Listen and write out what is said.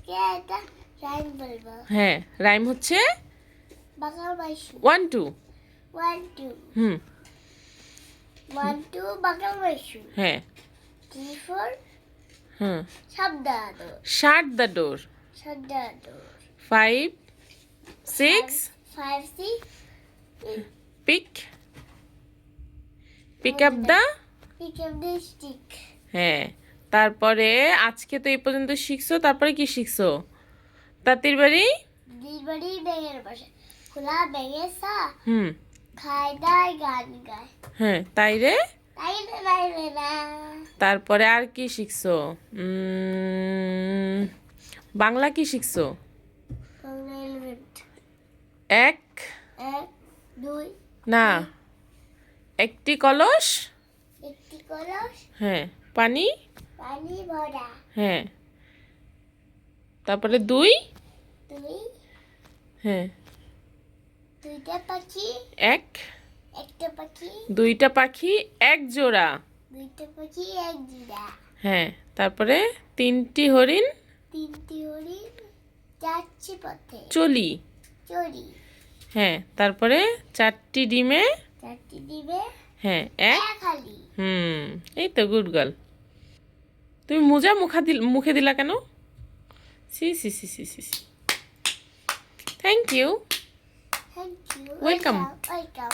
আজকে একটা রাইম বলবো। হ্যাঁ, রাইম হচ্ছে বাংলা মাইশু। 1 2। 1 2 হুম 1 2 বাংলা মাইশু। হ্যাঁ 3 4 হুম শব্দাদো। Shut the door. শব্দাদো। 5 6 5 6 pick up the. pick up the stick. হ্যাঁ, তারপরে আজকে তো এই পর্যন্ত শিখছো, তারপরে কি শিখছো? তাঁতির বাড়ি। দিলবাড়ি ব্যাঙের বাসা। খোলা ব্যাঙের সা হুম খায় দায় গান গায়। হ্যাঁ, তাই রে। তাই রে তাই রে না। তারপরে আর কি শিখছো? বাংলা কি শিখছো? বাংলা এলিমেন্ট। এক 1 2 না, একটি কলস। একটি কলস হ্যাঁ, পানি। পানি ভরা। হ্যাঁ, তারপরে 2। 2 হ্যাঁ, দুইটা পাখি। এক একটা পাখি। দুইটা পাখি এক জোড়া। দুইটা পাখি এক জোড়া। হ্যাঁ, তারপরে 3টি হরিণ 3টি হরিণ যাচ্ছে পথে। চলি। চড়ি। হ্যাঁ, তারপরে 4টি ডিমে। 4টি দিবে হ্যাঁ, এক। এক হালি। এই তো গুড গার্ল। তুমি মোজা মুখে দিলা কেন? C C C C C C. Thank you. Thank you. Welcome. Welcome.